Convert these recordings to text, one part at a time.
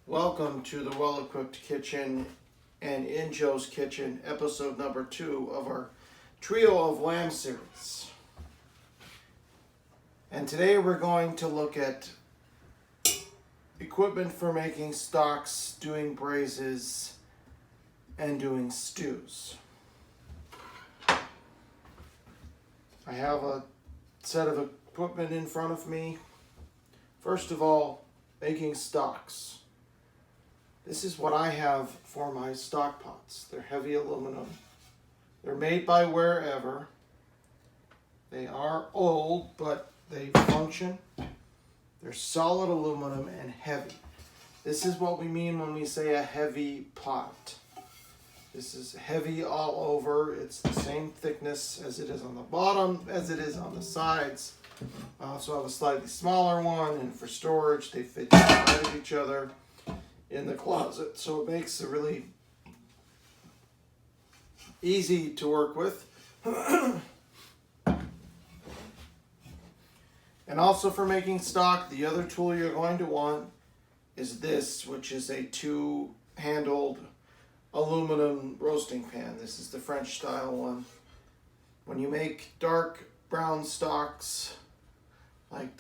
Welcome to the Well-Equipped Kitchen and In Joe's Kitchen, episode number 2 of our Trio of Lamb series. And today we're going to look at equipment for making stocks, doing braises, and doing stews. I have a set of equipment in front of me. First of all, making stocks. This is what I have for my stock pots. They're heavy aluminum. They're made by Wherever. They are old, but they function. They're solid aluminum and heavy. This is what we mean when we say a heavy pot. This is heavy all over. It's the same thickness as it is on the bottom as it is on the sides. I also have a slightly smaller one, and for storage they fit inside of each other in the closet, so it makes it really easy to work with. And also for making stock, the other tool you're going to want is this, which is a 2-handled aluminum roasting pan. This is the French style one. When you make dark brown stocks, like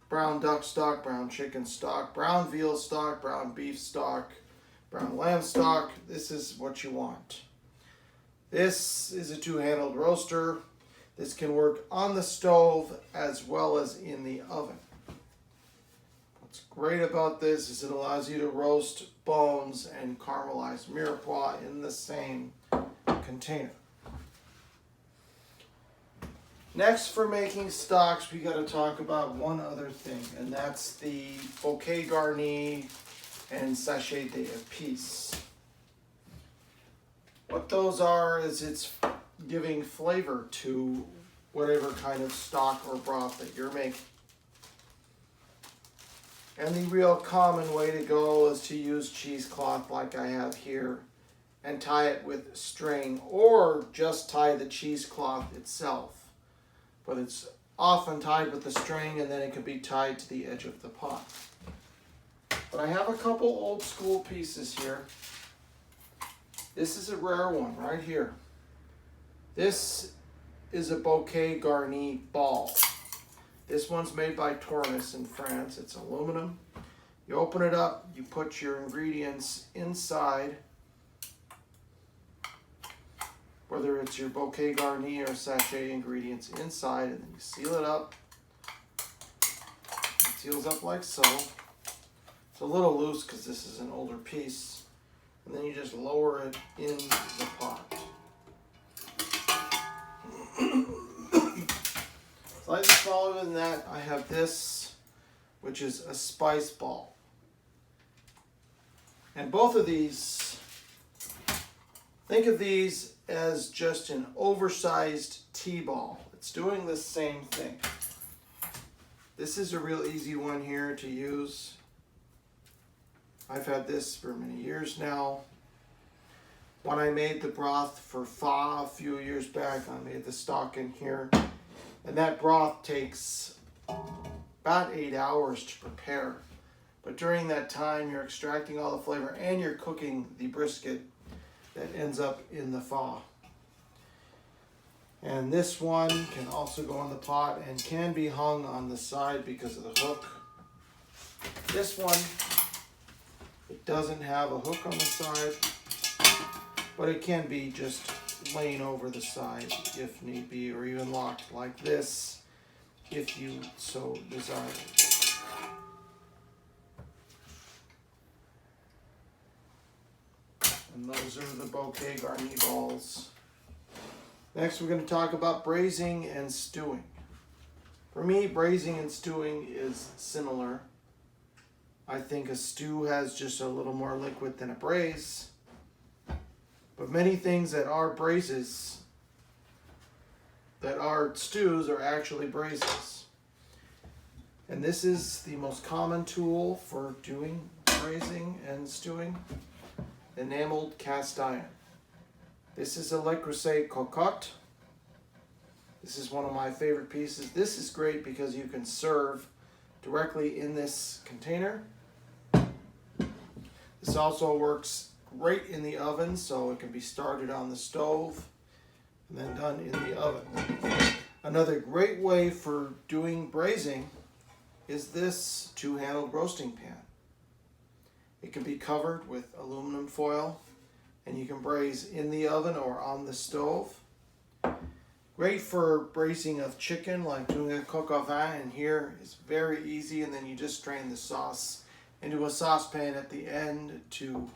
brown duck stock, brown chicken stock, brown veal stock, brown beef stock, brown lamb stock, this is what you want. This is a 2-handled roaster. This can work on the stove as well as in the oven. What's great about this is it allows you to roast bones and caramelize mirepoix in the same container. Next, for making stocks, we got to talk about one other thing, and that's the bouquet garni and sachet d'épices. What those are is it's giving flavor to whatever kind of stock or broth that you're making. And the real common way to go is to use cheesecloth like I have here and tie it with string, or just tie the cheesecloth itself. But it's often tied with the string, and then it can be tied to the edge of the pot. But I have a couple old school pieces here. This is a rare one right here. This is a bouquet garni ball. This one's made by Tournis in France. It's aluminum. You open it up, you put your ingredients inside, whether it's your bouquet garni or sachet ingredients inside, and then you seal it up. It seals up like so. It's a little loose because this is an older piece. And then you just lower it in the pot. Slightly smaller than that, I have this, which is a spice ball. And both of these, think of these as just an oversized tea ball. It's doing the same thing. This is a real easy one here to use. I've had this for many years now. When I made the broth for pho a few years back, I made the stock in here. And that broth takes about 8 hours to prepare. But during that time, you're extracting all the flavor and you're cooking the brisket that ends up in the pho. And this one can also go in the pot and can be hung on the side because of the hook. This one, it doesn't have a hook on the side, but it can be just laying over the side if need be, or even locked like this if you so desire. And those are the bouquet garni balls. Next, we're going to talk about braising and stewing. For me, braising and stewing is similar. I think a stew has just a little more liquid than a braise. But many things that are braises, that are stews, are actually braises. And this is the most common tool for doing braising and stewing, enameled cast iron. This is a Le Creuset Cocotte. This is one of my favorite pieces. This is great because you can serve directly in this container. This also works great in the oven, so it can be started on the stove and then done in the oven. Another great way for doing braising is this two-handled roasting pan. It can be covered with aluminum foil, and you can braise in the oven or on the stove. Great for braising of chicken, like doing a coq au vin, and here it's very easy, and then you just strain the sauce into a saucepan at the end to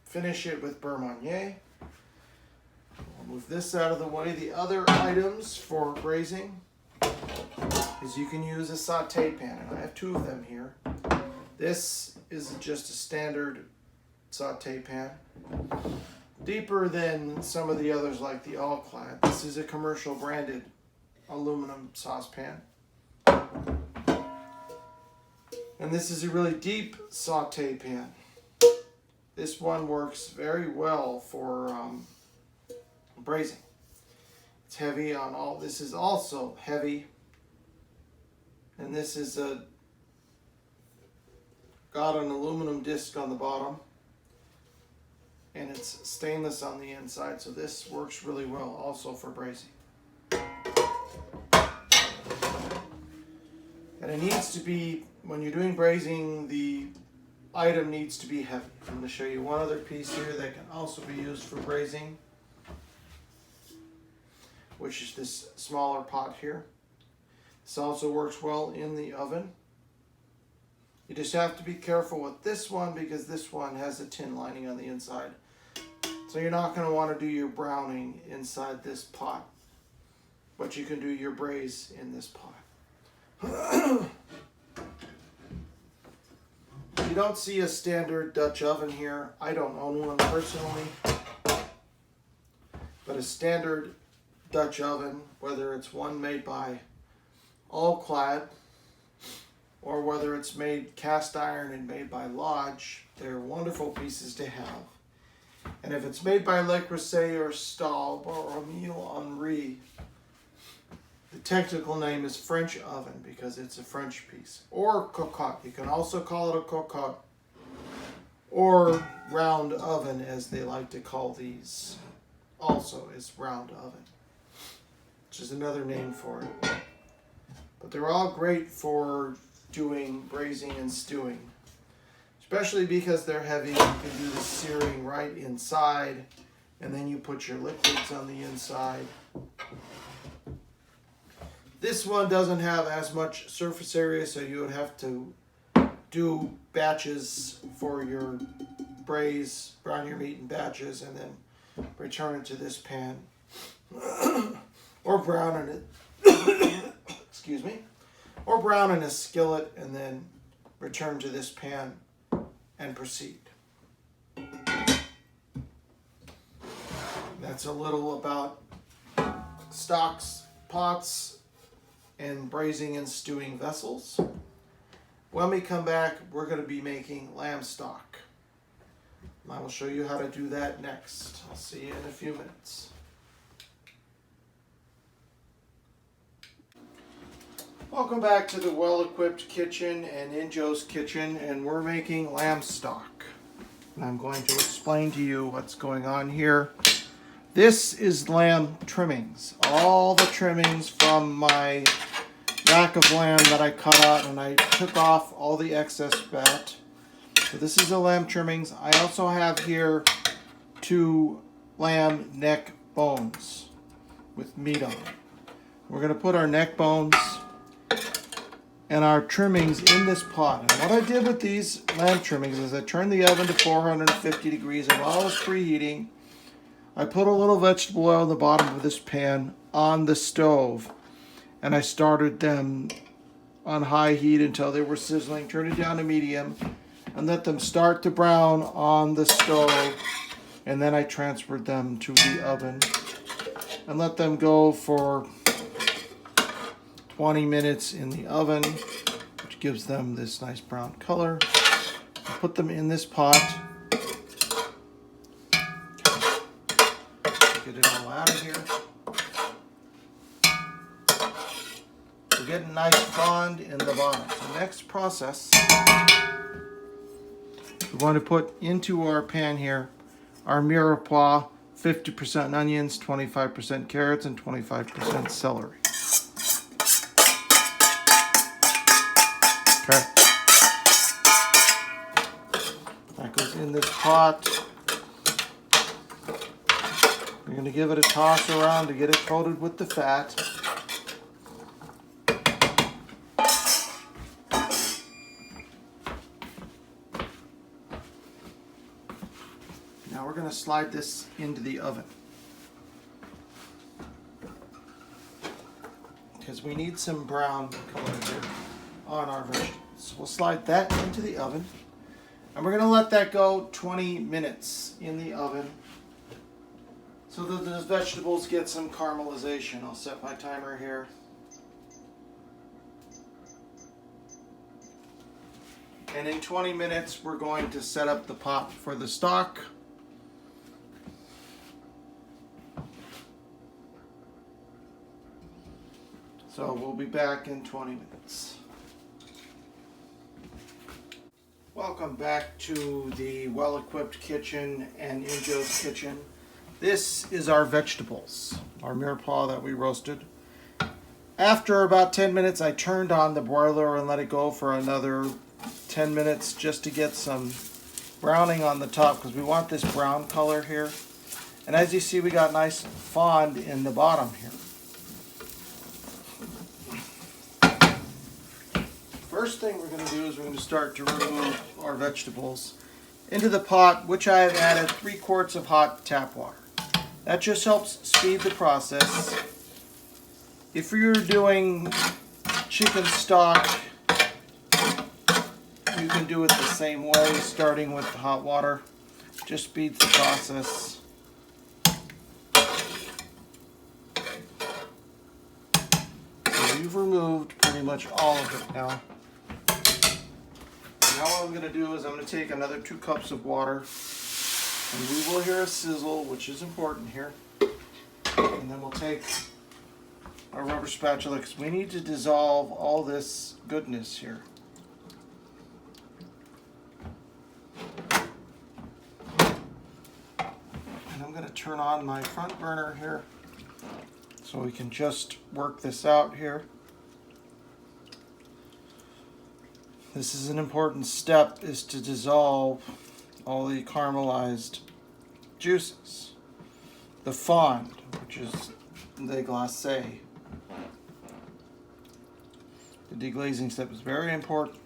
finish it with beurre Meunier. I'll move this out of the way. The other items for braising is you can use a saute pan, and I have two of them here. This is just a standard saute pan, deeper than some of the others like the All-Clad. This is a commercial branded aluminum saucepan. And this is a really deep saute pan. This one works very well for braising. It's heavy on all. This is also heavy, and this is got an aluminum disc on the bottom, and it's stainless on the inside, so this works really well also for braising. And it needs to be, when you're doing braising, the item needs to be heavy. I'm going to show you one other piece here that can also be used for braising, which is this smaller pot here. This also works well in the oven. You just have to be careful with this one because this one has a tin lining on the inside. So you're not going to want to do your browning inside this pot, but you can do your braise in this pot. You don't see a standard Dutch oven here. I don't own one personally, but a standard Dutch oven, whether it's one made by All-Clad or whether it's made cast iron and made by Lodge, they're wonderful pieces to have. And if it's made by Le Creuset or Staub or Emile Henry, the technical name is French oven because it's a French piece. Or cocotte. You can also call it a cocotte. Or round oven, as they like to call these. Also is round oven, which is another name for it. But they're all great for doing braising and stewing. Especially because they're heavy, you can do the searing right inside, and then you put your liquids on the inside. This one doesn't have as much surface area, so you would have to do batches for your braise, brown your meat in batches, and then return it to this pan. Or brown in it, excuse me, or brown in a skillet, and then return to this pan and proceed. That's a little about stocks, pots, and braising and stewing vessels. When we come back, we're going to be making lamb stock. I will show you how to do that next. I'll see you in a few minutes. Welcome back to the well-equipped kitchen and in Joe's kitchen, and we're making lamb stock. And I'm going to explain to you what's going on here. This is lamb trimmings. All the trimmings from my rack of lamb that I cut out, and I took off all the excess fat. So this is the lamb trimmings. I also have here 2 lamb neck bones with meat on them. We're going to put our neck bones and our trimmings in this pot. And what I did with these lamb trimmings is I turned the oven to 450 degrees, and while I was preheating, I put a little vegetable oil in the bottom of this pan on the stove, and I started them on high heat until they were sizzling. Turned it down to medium and let them start to brown on the stove, and then I transferred them to the oven and let them go for 20 minutes in the oven, which gives them this nice brown color. I put them in this pot. get it all out of here. We're getting nice fond in the bottom. So next process, we're going to put into our pan here our mirepoix, 50% onions, 25% carrots, and 25% celery. Okay. That goes in this pot. We're going to give it a toss around to get it coated with the fat. Now we're going to slide this into the oven, because we need some brown color here on our vegetables. So we'll slide that into the oven, and we're going to let that go 20 minutes in the oven so that the vegetables get some caramelization. I'll set my timer here. And in 20 minutes, we're going to set up the pot for the stock. So we'll be back in 20 minutes. Welcome back to the well-equipped kitchen and Injo's kitchen. This is our vegetables, our mirepoix that we roasted. After about 10 minutes, I turned on the broiler and let it go for another 10 minutes just to get some browning on the top, because we want this brown color here. And as you see, we got nice fond in the bottom here. First thing we're going to do is we're going to start to remove our vegetables into the pot, which I have added 3 quarts of hot tap water. That just helps speed the process. If you're doing chicken stock, you can do it the same way, starting with the hot water. Just speeds the process. So we've removed pretty much all of it now. Now what I'm going to do is I'm going to take another 2 cups of water, and we will hear a sizzle, which is important here. And then we'll take our rubber spatula, because we need to dissolve all this goodness here. And I'm going to turn on my front burner here so we can just work this out here. This is an important step, is to dissolve all the caramelized juices. The fond, which is the glacé. The deglazing step is very important.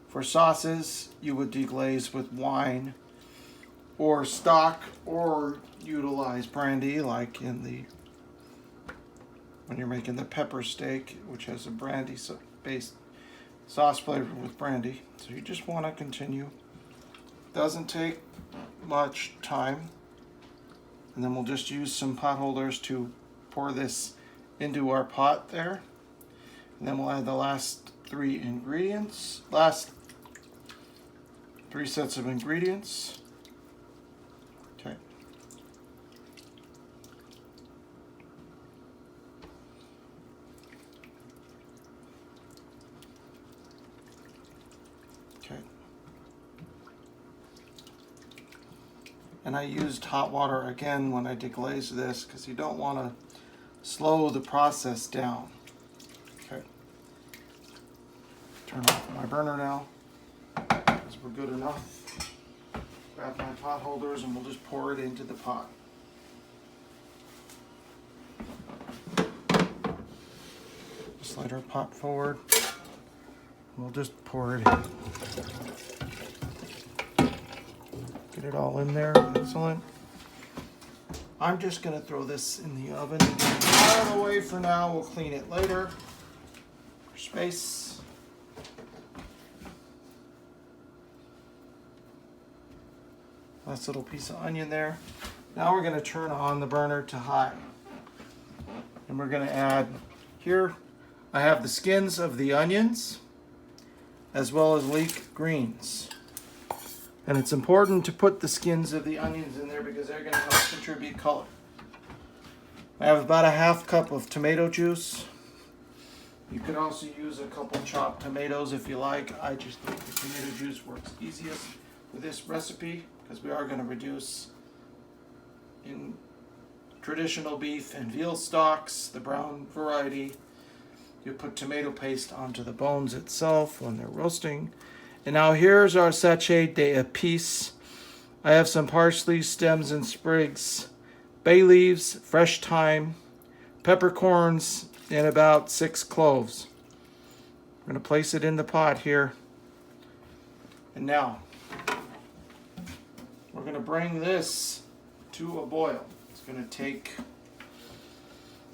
For sauces, you would deglaze with wine or stock, or utilize brandy, like in the when you're making the pepper steak, which has a brandy based sauce flavor with brandy. So you just want to continue. Doesn't take much time. And then we'll just use some pot holders to pour this into our pot there. And then we'll add the last 3 ingredients, last 3 sets of ingredients. Okay. Okay. And I used hot water again when I deglaze this, because you don't want to slow the process down. Okay. Turn off my burner now, because we're good enough. Grab my pot holders and we'll just pour it into the pot. Slide our pot forward. We'll just pour it in. Get it all in there. Excellent. I'm just going to throw this in the oven and get it out of the way for now. We'll clean it later for space. Nice little piece of onion there. Now we're going to turn on the burner to high. And we're going to add here, I have the skins of the onions as well as leek greens. And it's important to put the skins of the onions in there because they're going to help contribute color. I have about a half cup of tomato juice. You could also use a couple chopped tomatoes if you like. I just think the tomato juice works easiest with this recipe because we are going to reduce in traditional beef and veal stocks, the brown variety. You put tomato paste onto the bones itself when they're roasting. And now here's our sachet d'epices. I have some parsley stems and sprigs, bay leaves, fresh thyme, peppercorns, and about 6 cloves. I'm going to place it in the pot here. And now, we're going to bring this to a boil. It's going to take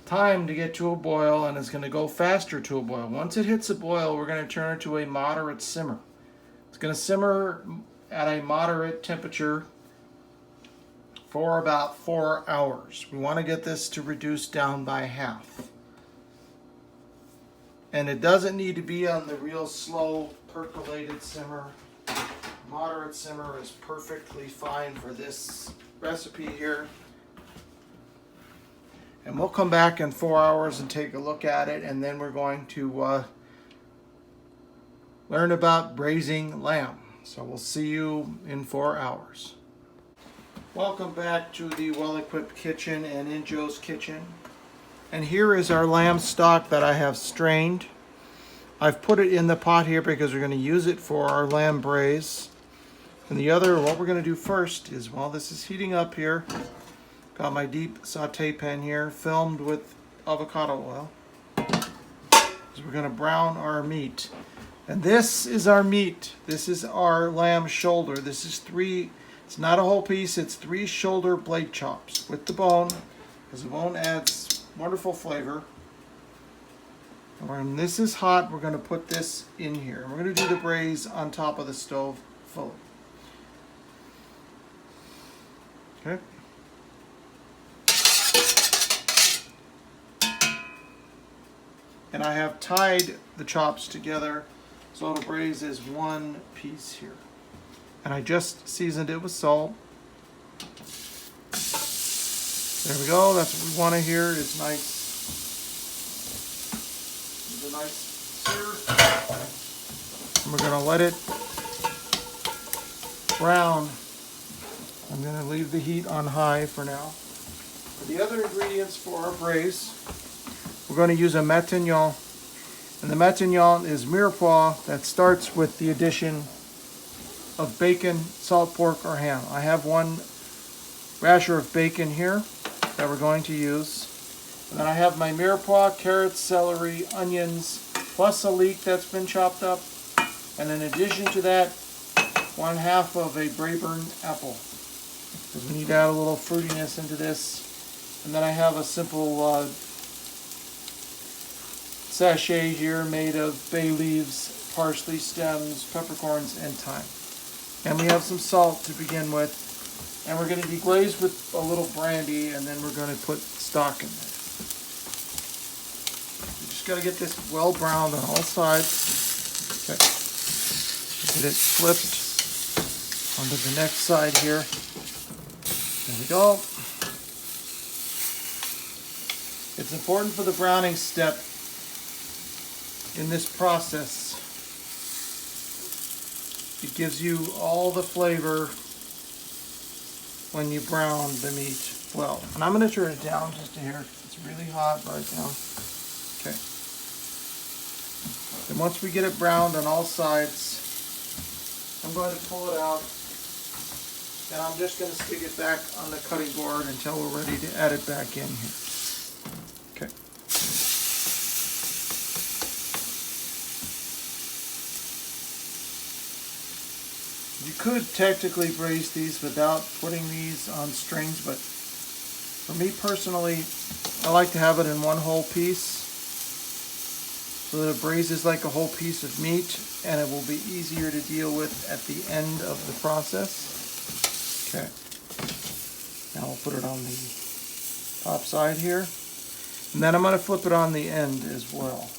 time to get to a boil, and it's going to go faster to a boil. Once it hits a boil, we're going to turn it to a moderate simmer. It's going to simmer at a moderate temperature for about 4 hours. We want to get this to reduce down by half. And it doesn't need to be on the real slow percolated simmer. Moderate simmer is perfectly fine for this recipe here. And we'll come back in 4 hours and take a look at it, and then we're going to learn about braising lamb. So we'll see you in 4 hours. Welcome back to the well-equipped kitchen and in Joe's kitchen. And here is our lamb stock that I have strained. I've put it in the pot here because we're going to use it for our lamb braise. And what we're going to do first is, while this is heating up here, got my deep saute pan here filmed with avocado oil. So we're going to brown our meat. And this is our meat. This is our lamb shoulder. This is it's not a whole piece, it's 3 shoulder blade chops with the bone, because the bone adds wonderful flavor. And when this is hot, we're going to put this in here. We're going to do the braise on top of the stove fully. Okay. And I have tied the chops together so it'll braise as one piece here. And I just seasoned it with salt. There we go. That's what we want to hear. It's nice. It's a nice sear. And we're going to let it brown. I'm going to leave the heat on high for now. For the other ingredients for our braise, we're going to use a matignon. And the matignon is mirepoix that starts with the addition of bacon, salt pork, or ham. I have one rasher of bacon here that we're going to use. And then I have my mirepoix, carrots, celery, onions, plus a leek that's been chopped up. And in addition to that, 1/2 of a Braised apple, because we need to add a little fruitiness into this. And then I have a simple sachet here made of bay leaves, parsley stems, peppercorns, and thyme. And we have some salt to begin with. And we're going to deglaze with a little brandy, and then we're going to put stock in there. We just got to get this well browned on all sides. Okay. Get it flipped onto the next side here. There we go. It's important for the browning step in this process. It gives you all the flavor when you brown the meat well. And I'm going to turn it down just a hair because it's really hot right now. Okay. Then once we get it browned on all sides, I'm going to pull it out. And I'm just going to stick it back on the cutting board until we're ready to add it back in here. Okay. You could technically braise these without putting these on strings, but for me personally, I like to have it in one whole piece so that it braises like a whole piece of meat, and it will be easier to deal with at the end of the process. Okay. Now we'll put it on the top side here, and then I'm going to flip it on the end as well.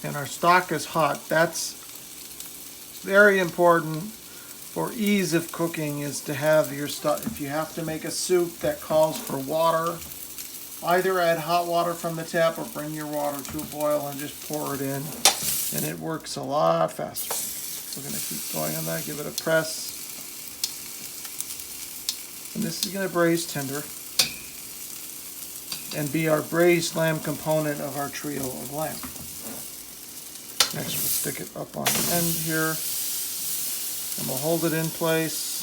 and our stock is hot. That's very important for ease of cooking, is to have your stock. If you have to make a soup that calls for water, either add hot water from the tap or bring your water to a boil and just pour it in, and it works a lot faster. We're going to keep going on that, give it a press. And this is going to braise tender and be our braised lamb component of our trio of lamb. Next, we'll stick it up on the end here, and we'll hold it in place.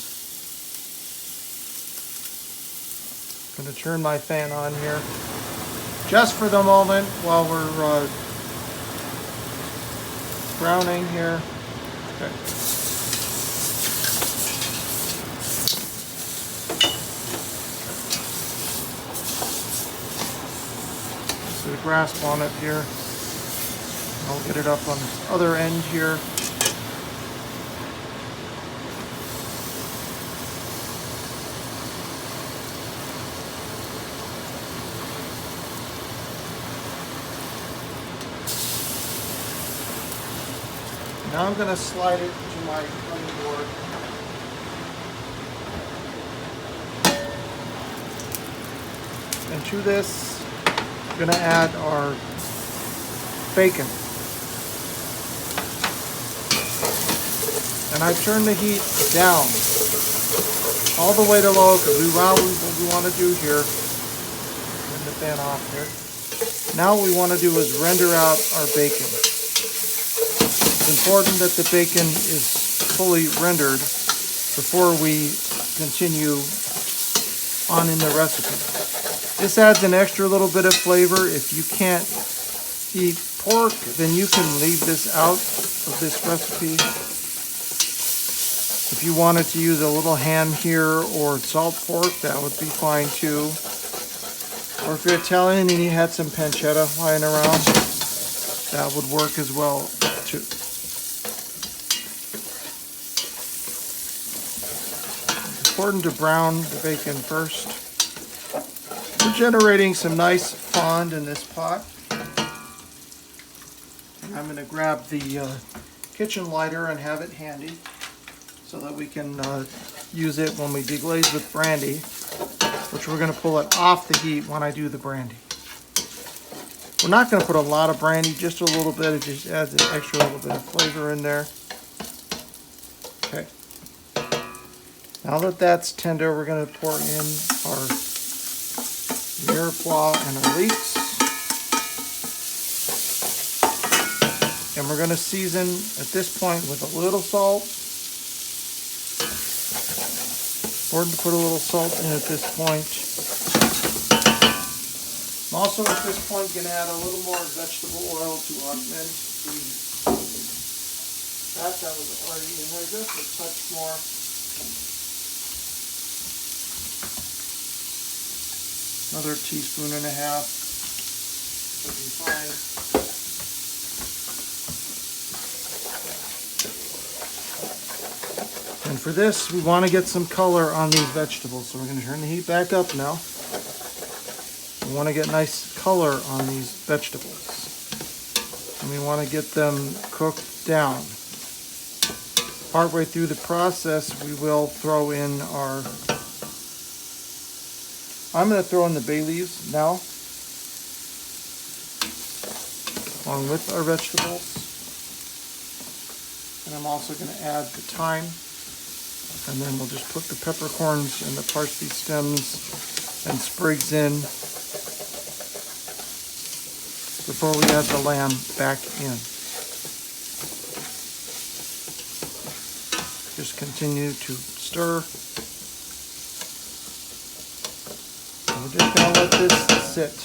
I'm going to turn my fan on here just for the moment while we're browning here. Okay. Just get a grasp on it here. I'll get it up on this other end here. Now I'm going to slide it to my cutting board. And to this, I'm going to add our bacon. And I turn the heat down all the way to low, because what we want to do here, turn the fan off here. Now what we want to do is render out our bacon. It's important that the bacon is fully rendered before we continue on in the recipe. This adds an extra little bit of flavor. If you can't eat pork, then you can leave this out of this recipe. If you wanted to use a little ham here or salt pork, that would be fine too. Or if you're Italian and you had some pancetta lying around, that would work as well too. It's important to brown the bacon first. We're generating some nice fond in this pot. And I'm going to grab the kitchen lighter and have it handy so that we can use it when we deglaze with brandy, which we're going to pull it off the heat when I do the brandy. We're not going to put a lot of brandy, just a little bit. It just adds an extra little bit of flavor in there. Okay. Now that that's tender, we're going to pour in our mirepoix and our leeks. And we're going to season at this point with a little salt. Important to put a little salt in at this point. I'm also at this point going to add a little more vegetable oil to augment the fat that was already in there, just a touch more. Another teaspoon and a half would be fine. And for this, we want to get some color on these vegetables. So we're going to turn the heat back up now. We want to get nice color on these vegetables. And we want to get them cooked down. Partway through the process, we will throw in our... I'm going to throw in the bay leaves now, along with our vegetables. And I'm also going to add the thyme. And then we'll just put the peppercorns and the parsley stems and sprigs in before we add the lamb back in. Just continue to stir. And we're just going to let this sit.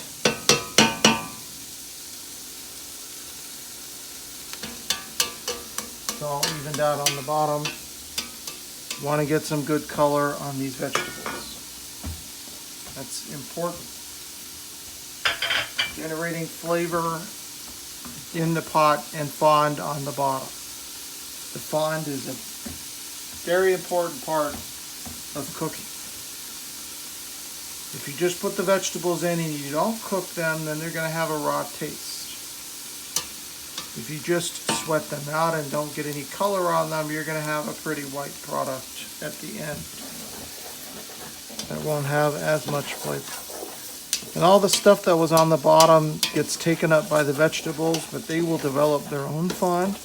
It's all evened out on the bottom. You want to get some good color on these vegetables. That's important. Generating flavor in the pot and fond on the bottom. The fond is a very important part of cooking. If you just put the vegetables in and you don't cook them, then they're going to have a raw taste. If you just sweat them out and don't get any color on them, you're going to have a pretty white product at the end. That won't have as much flavor. And all the stuff that was on the bottom gets taken up by the vegetables, but they will develop their own fond.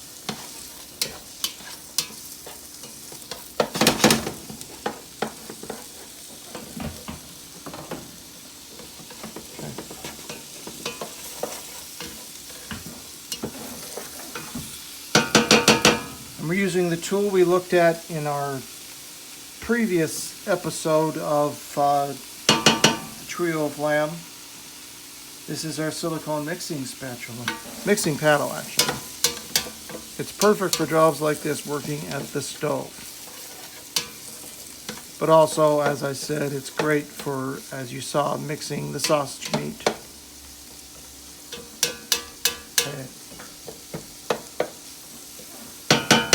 And we're using the tool we looked at in our previous episode of Trio of Lamb. This is our silicone mixing paddle actually. It's perfect for jobs like this working at the stove. But also, as I said, it's great for, as you saw, mixing the sausage meat. Okay.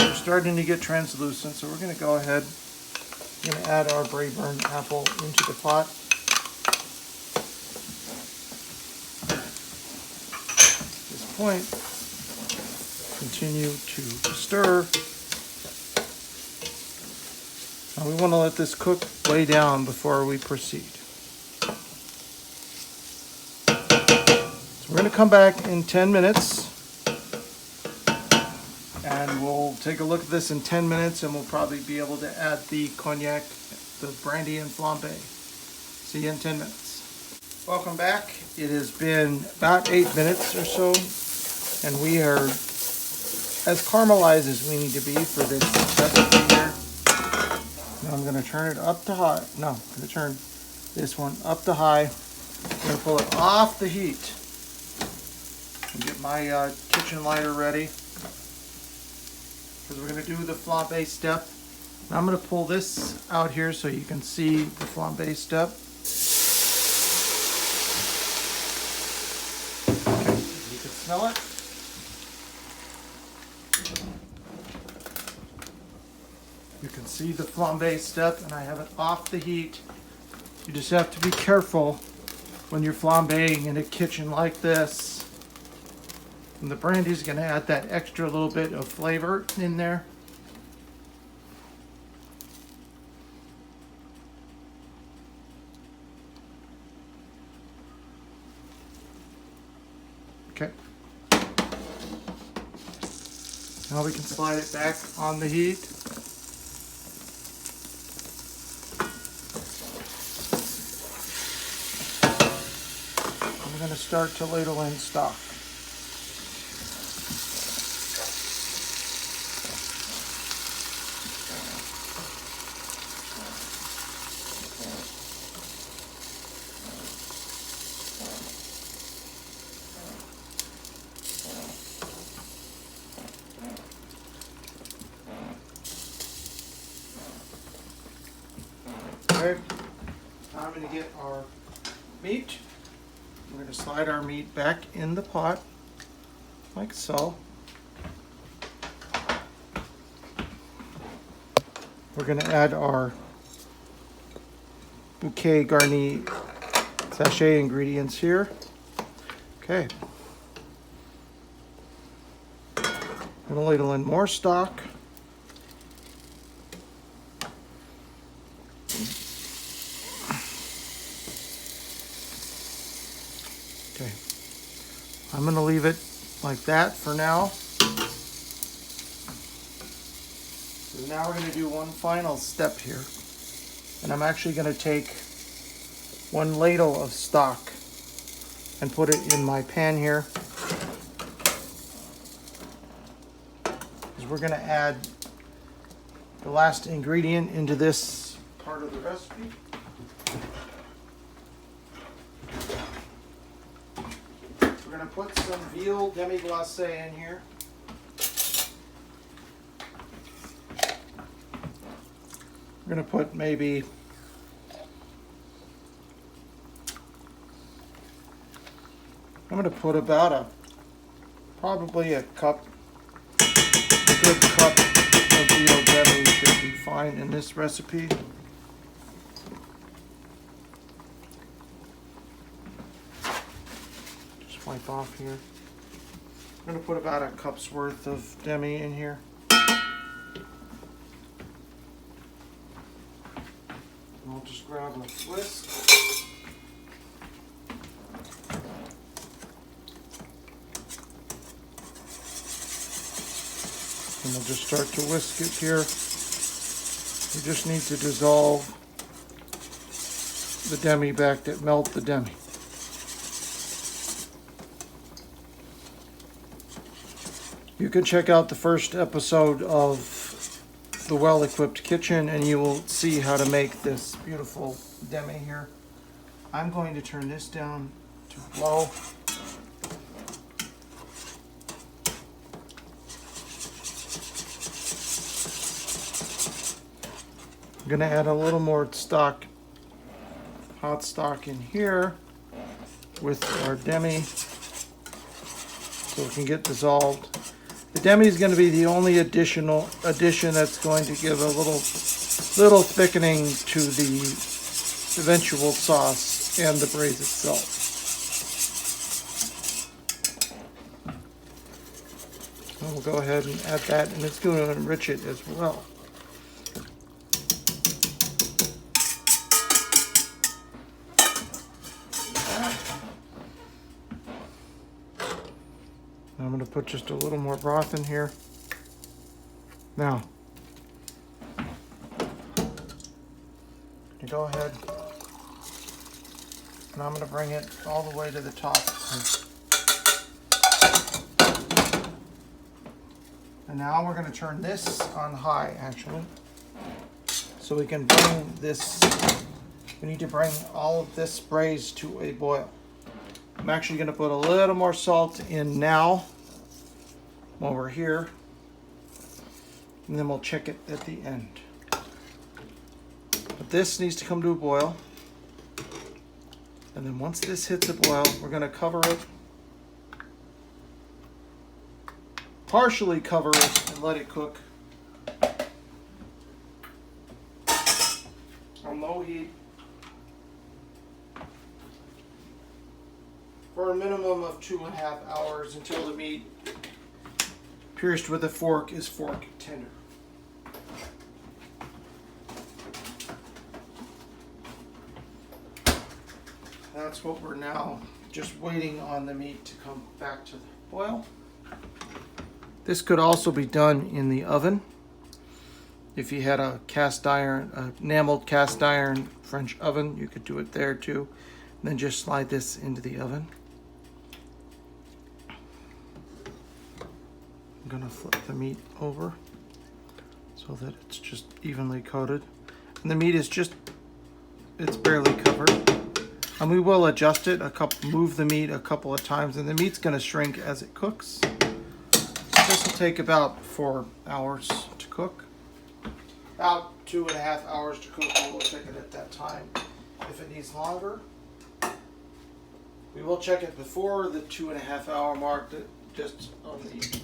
We're starting to get translucent, so we're going to go ahead and add our Braised apple into the pot. Point, continue to stir. Now we want to let this cook way down before we proceed. So we're going to come back in 10 minutes and we'll take a look at this in 10 minutes and we'll probably be able to add the cognac, the brandy and flambe. See you in 10 minutes. Welcome back. It has been about 8 minutes or so. And we are as caramelized as we need to be for this recipe here. Now I'm going to turn it up to high. No, I'm going to turn this one up to high. I'm going to pull it off the heat. And get my kitchen lighter ready. Because we're going to do the flambe step. Now I'm going to pull this out here so you can see the flambe step. Okay, you can smell it. You can see the flambe step, and I have it off the heat. You just have to be careful when you're flambeing in a kitchen like this. And the brandy is going to add that extra little bit of flavor in there. Okay. Now we can slide it back on the heat. I'm going to start to ladle in stock. Okay, now I'm going to get our meat. We're going to slide our meat back in the pot, like so. We're going to add our bouquet garni sachet ingredients here. Okay. I'm going to ladle in more stock. Okay, I'm going to leave it like that for now. So now we're going to do one final step here. And I'm actually going to take one ladle of stock and put it in my pan here. Because we're going to add the last ingredient into this part of the recipe. We're going to put some veal demi-glace in here. We're going to put maybe I'm going to put about probably a cup, a good cup of veal demi should be fine in this recipe. Wipe off here. I'm going to put about a cup's worth of demi in here. I'll just grab a whisk. And we'll just start to whisk it here. We just need to dissolve the demi back, that melt the demi. You can check out the first episode of The Well-Equipped Kitchen and you will see how to make this beautiful demi here. I'm going to turn this down to low. I'm going to add a little more stock, hot stock in here with our demi so it can get dissolved. The demi is going to be the only addition that's going to give a little thickening to the eventual sauce and the braise itself. And we'll go ahead and add that, and it's going to enrich it as well. I'm going to put just a little more broth in here. Now, you go ahead, and I'm going to bring it all the way to the top. And now we're going to turn this on high, actually, so we can bring this, we need to bring all of this braise to a boil. I'm actually going to put a little more salt in now while we're here, and then we'll check it at the end. But this needs to come to a boil, and then once this hits a boil, we're going to cover it, partially cover it, and let it cook on low heat for a minimum of 2.5 hours until the meat pierced with a fork is fork tender. That's what we're now just waiting on the meat to come back to the boil. This could also be done in the oven. If you had a cast iron, enameled cast iron French oven, you could do it there too. And then just slide this into the oven. I'm going to flip the meat over so that it's just evenly coated. And the meat is just, it's barely covered. And we will adjust it, move the meat a couple of times, and the meat's going to shrink as it cooks. This will take about 4 hours to cook. About 2.5 hours to cook, and we'll check it at that time. If it needs longer, we will check it before the 2.5 hour mark, just on the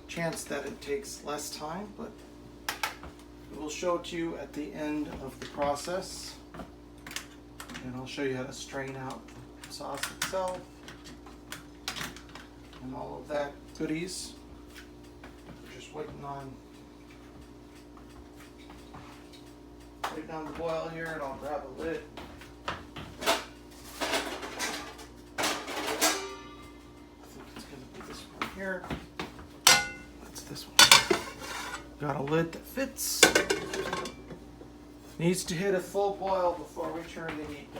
chance that it takes less time, but we will show it to you at the end of the process. And I'll show you how to strain out the sauce itself and all of that goodies. We're just waiting on the boil here, and I'll grab a lid. I think it's going to be this one here. That's this one. Got a lid that fits. Needs to hit a full boil before we turn the meat.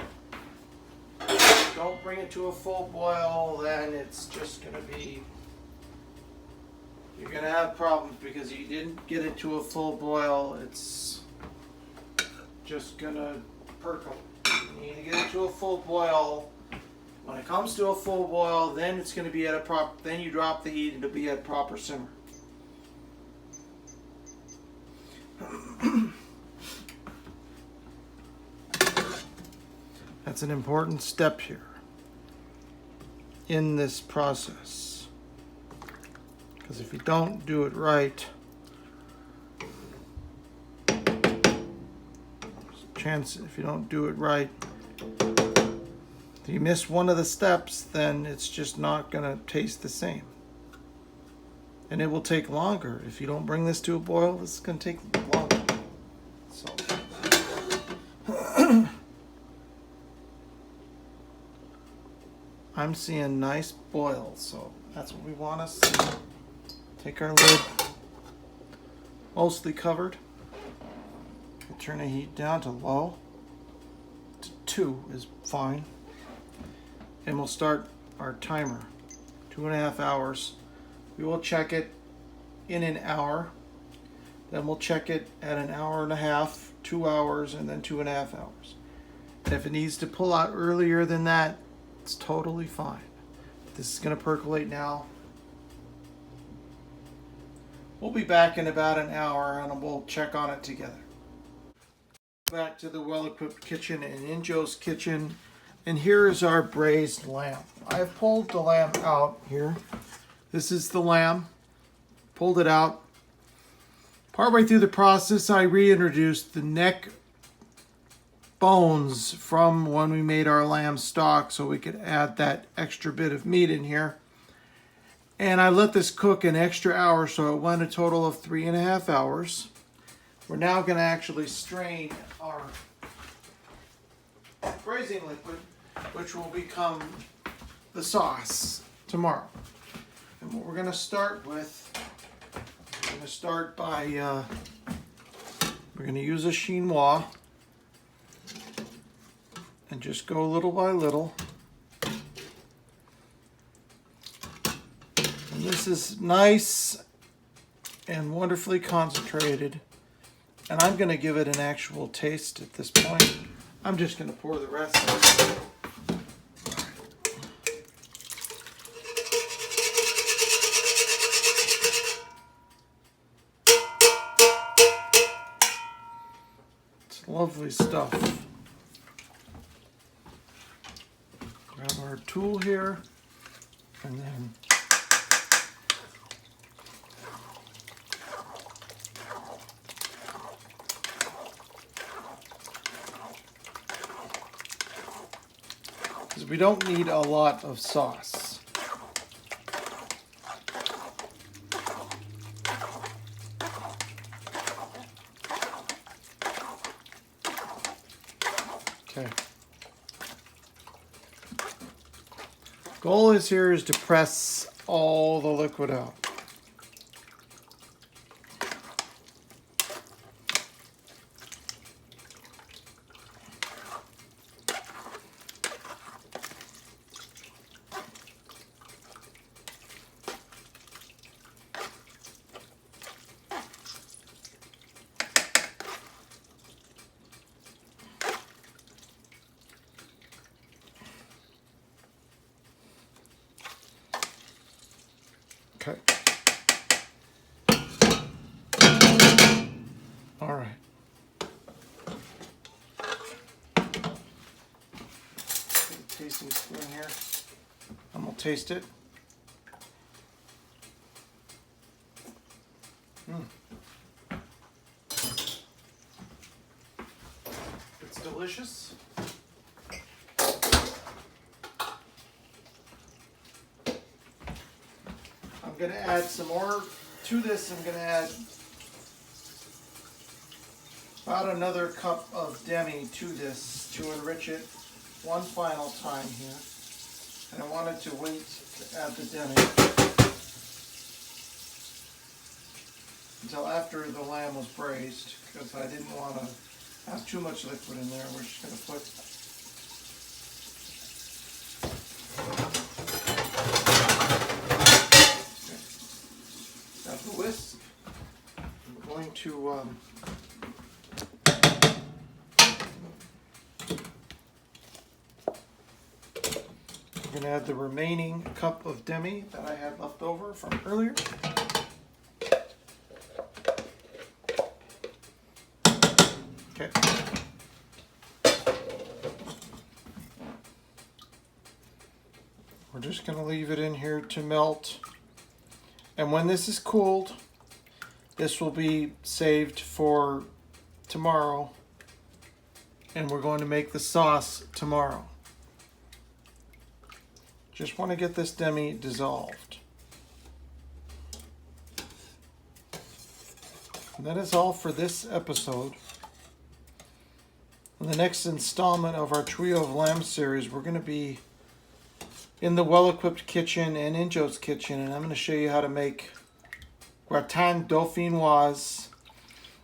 Don't bring it to a full boil, then it's just going to be, you're going to have problems because you didn't get it to a full boil. It's just going to percolate. You need to get it to a full boil. When it comes to a full boil, then it's going to be at a proper, then you drop the heat and it'll be at proper simmer. That's an important step here in this process, because if you don't do it right, there's a chance if you don't do it right, if you miss one of the steps, then it's just not going to taste the same. And it will take longer. If you don't bring this to a boil, this is going to take longer. So, I'm seeing nice boils, so that's what we want to see. Take our lid, mostly covered. We'll turn the heat down to low. To 2 is fine. And we'll start our timer. 2.5 hours. We will check it in an hour. Then we'll check it at an hour and a half, 2 hours, and then 2.5 hours. And if it needs to pull out earlier than that, it's totally fine. This is going to percolate now. We'll be back in about an hour and we'll check on it together. Back to the well-equipped kitchen and in Joe's kitchen. And here is our braised lamb. I have pulled the lamb out here. This is the lamb. Pulled it out. Partway through the process, I reintroduced the neck bones from when we made our lamb stock so we could add that extra bit of meat in here. And I let this cook an extra hour, so it went a total of 3.5 hours. We're now going to actually strain our braising liquid, which will become the sauce tomorrow. And what we're going to start with, we're going to start by, we're going to use a chinois and just go little by little. And this is nice and wonderfully concentrated. And I'm going to give it an actual taste at this point. I'm just going to pour the rest of it. It's lovely stuff. Grab our tool here and then because we don't need a lot of sauce. Okay. Goal is here is to press all the liquid out. Okay. All right. Get a tasting spoon here. I'm gonna taste it. It's delicious. I'm going to add some more to this. I'm going to add about another cup of demi to this to enrich it one final time here. And I wanted to wait to add the demi until after the lamb was braised because I didn't want to have too much liquid in there. We're just going to put the whisk. I'm going to add the remaining cup of demi that I had left over from earlier. Okay. We're just going to leave it in here to melt. And when this is cooled, this will be saved for tomorrow. And we're going to make the sauce tomorrow. Just want to get this demi dissolved. that is all for this episode. In the next installment of our Trio of Lamb series, we're going to be in the well-equipped kitchen and in Joe's kitchen, and I'm going to show you how to make gratin dauphinoise.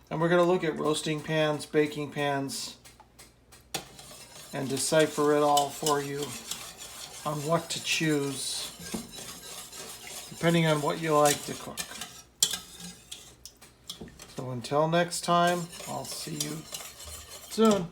And we're going to look at roasting pans, baking pans, and decipher it all for you on what to choose, depending on what you like to cook. So until next time, I'll see you soon.